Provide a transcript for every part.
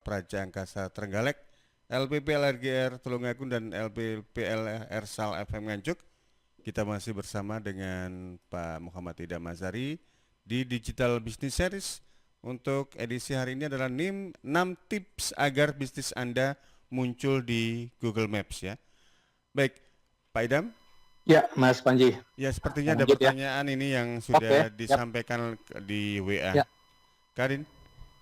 Praja Angkasa Trenggalek, LPP LRGR Tulungagung dan LPP Ersal FM Nganjuk. Kita masih bersama dengan Pak Muhammad Idham Azhari di Digital Business Series. Untuk edisi hari ini adalah 6 tips agar bisnis Anda muncul di Google Maps ya. Baik, Pak Idham. Ya, Mas Panji. Ya, sepertinya ada Lanjut ya. pertanyaan ini yang Oke, sudah yap, disampaikan di WA. ya. Karin.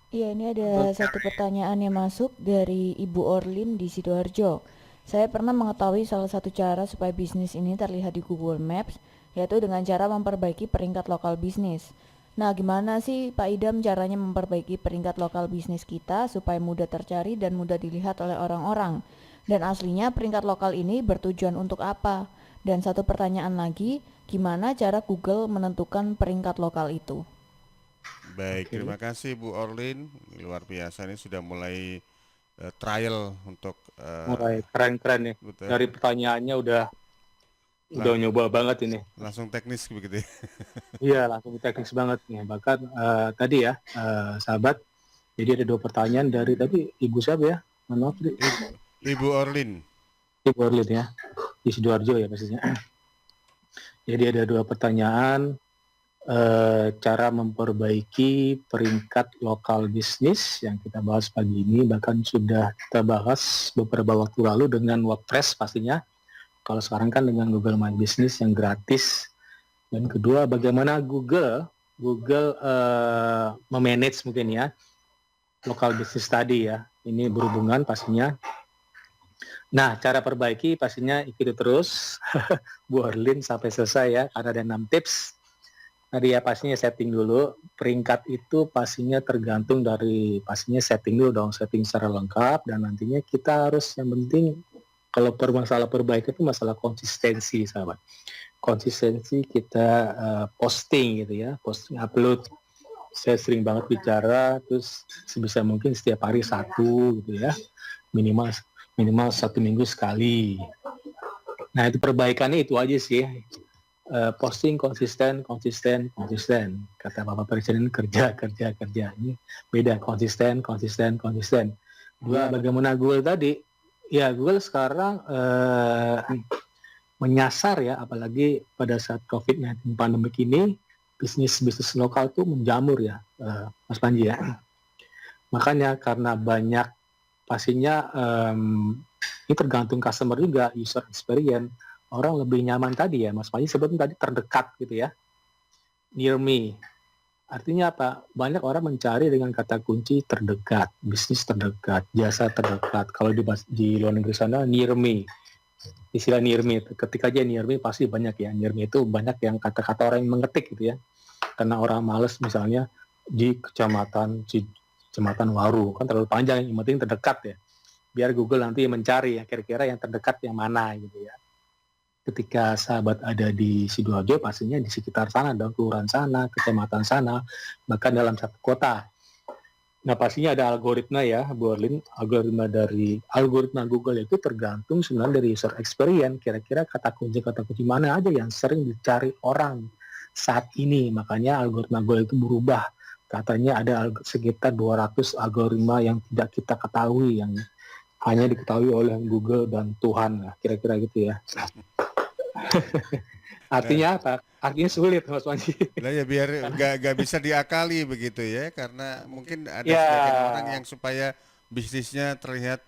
Iya, ini ada satu pertanyaan yang masuk dari Ibu Orlin di Sidoarjo. Saya pernah mengetahui salah satu cara supaya bisnis ini terlihat di Google Maps, yaitu dengan cara memperbaiki peringkat lokal bisnis. Nah, gimana sih Pak Idham caranya memperbaiki peringkat lokal bisnis kita supaya mudah tercari dan mudah dilihat oleh orang-orang? Dan aslinya peringkat lokal ini bertujuan untuk apa? Dan satu pertanyaan lagi, gimana cara Google menentukan peringkat lokal itu? Baik, terima kasih Bu Orlin. Luar biasa, ini sudah mulai trial untuk Mulai keren-keren nih. betul. Dari pertanyaannya udah nyoba banget ini. Langsung teknis begitu ya. Iya, langsung teknis banget nih. Bahkan tadi ya, sahabat. Jadi ada 2 pertanyaan dari tadi Ibu siapa ya? Mohon maaf, Ibu Orlin. Ibu Orlin ya. Di Sidoarjo ya pastinya. Jadi ada 2 pertanyaan. Cara memperbaiki peringkat lokal bisnis yang kita bahas pagi ini, bahkan sudah kita bahas beberapa waktu lalu dengan WordPress pastinya. Kalau sekarang kan dengan Google My Business yang gratis. Dan kedua, bagaimana Google memanage mungkin ya lokal bisnis tadi ya. Ini berhubungan pastinya. Nah, cara perbaiki pastinya ikuti terus Bu Orlin sampai selesai ya, karena ada 6 tips. Tadi ya pastinya setting dulu, peringkat itu pastinya tergantung dari pastinya setting dulu dong, setting secara lengkap, dan nantinya kita harus yang penting kalau masalah perbaikan itu masalah konsistensi sahabat. Konsistensi kita posting gitu ya, posting upload. Saya sering banget bicara, terus sebisa mungkin setiap hari 1 gitu ya, minimal 1 minggu sekali. Nah itu perbaikannya itu aja sih. Posting konsisten. Kata Bapak Presiden kerja. Ini beda konsisten. Dua, bagaimana Google tadi? Ya Google sekarang menyasar ya, apalagi pada saat COVID-19 pandemik ini, bisnis lokal tuh menjamur ya, Mas Panji ya. Makanya karena banyak pastinya ini tergantung customer juga, user experience. Orang lebih nyaman tadi ya, Mas Panji sebetulnya tadi terdekat gitu ya, near me. Artinya apa? Banyak orang mencari dengan kata kunci terdekat, bisnis terdekat, jasa terdekat. Kalau di luar negeri sana, near me. Istilah near me, ketika aja near me pasti banyak ya. Near me itu banyak yang kata-kata orang yang mengetik gitu ya. Karena orang males misalnya di kecamatan Waru, kan terlalu panjang, yang penting terdekat ya. Biar Google nanti mencari ya, kira-kira yang terdekat yang mana gitu ya. Ketika sahabat ada di Sidoarjo, pastinya di sekitar sana dong, kelurahan sana, kecamatan sana, bahkan dalam satu kota. Nah pastinya ada algoritma ya, Bu Orlin. Algoritma Google itu tergantung sebenarnya dari user experience. Kira-kira kata kunci mana aja yang sering dicari orang saat ini. Makanya algoritma Google itu berubah. Katanya ada sekitar 200 algoritma yang tidak kita ketahui, yang hanya diketahui oleh Google dan Tuhan. Nah, kira-kira gitu ya. Artinya apa? Artinya sulit, Mas Panji. Nah ya biar nggak bisa diakali begitu ya, karena mungkin ada sebagian orang yang supaya bisnisnya terlihat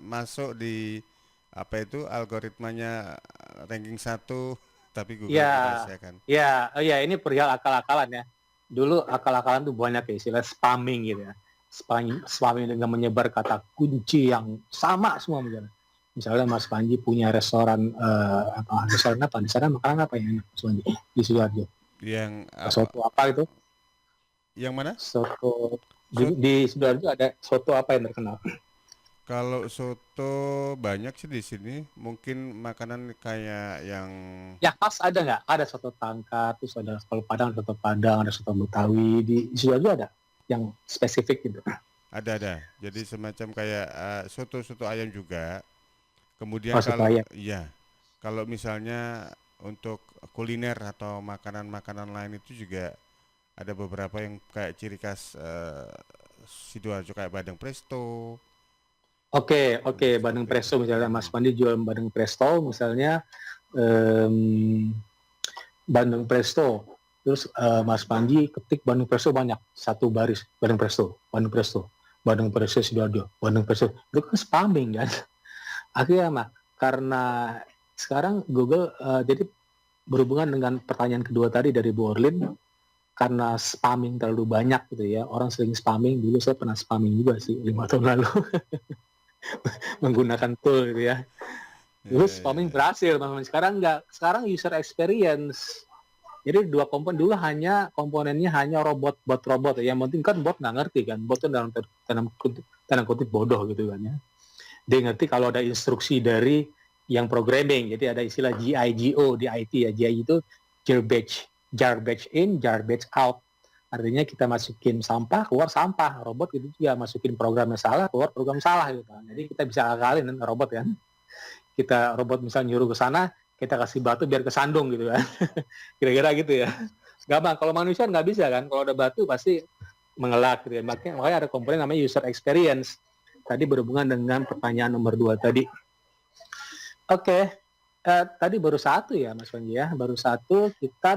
masuk di apa itu algoritmanya ranking 1, tapi Google merahasiakan. Ya, ini perihal akal-akalan ya. Dulu akal-akalan tuh banyak ya, istilah spamming gitu ya. Spamming dengan menyebar kata kunci yang sama semua misalnya. Misalnya Mas Panji punya restoran restoran apa di sana, makanan apa yang enak Mas Panji di Sidoarjo? Yang soto apa itu? Yang mana? Soto di Sidoarjo ada soto apa yang terkenal? Kalau soto banyak sih di sini. Mungkin makanan kayak yang ya khas ada nggak? Ada soto Tangka, terus ada soto Padang, ada soto Betawi. Di Sidoarjo ada yang spesifik gitu? Ada. Jadi semacam kayak soto ayam juga. Kemudian kalau misalnya untuk kuliner atau makanan-makanan lain itu juga ada beberapa yang kayak ciri khas Sidoarjo kayak Bandeng Presto. Oke, Bandeng Presto misalnya Mas Pandi jual Bandeng Presto misalnya, Bandeng Presto. Terus Mas Panji ketik Bandeng Presto banyak, satu baris Bandeng Presto Sidoarjo, Bandeng Presto. Itu kan spamming kan. Akhirnya mah karena sekarang Google jadi berhubungan dengan pertanyaan kedua tadi dari Bu Orlin, karena spamming terlalu banyak gitu ya, orang sering spamming. Dulu saya pernah spamming juga sih 5 tahun lalu menggunakan tool gitu ya. Dulu spamming berhasil, sekarang enggak. Sekarang user experience. Jadi dua komponen dulu komponennya hanya bot robot ya. Yang penting kan bot nggak ngerti kan, bot itu dalam tanda kutip bodoh gitu kan ya. Dia ngerti kalau ada instruksi dari yang programming. Jadi ada istilah GIGO di IT ya. GI itu garbage in, garbage out. Artinya kita masukin sampah, keluar sampah. Robot itu juga masukin programnya salah, keluar program salah gitu kan. Jadi kita bisa akalin kan robot kan. Kita robot misalnya nyuruh ke sana, kita kasih batu biar kesandung gitu kan. Kira-kira gitu ya. Gampang. Kalau manusia nggak bisa kan. Kalau ada batu pasti mengelak gitu ya. Makanya ada komponen namanya user experience. Tadi berhubungan dengan pertanyaan nomor 2 tadi. Oke. Tadi baru satu ya Mas Panji ya. Baru satu kita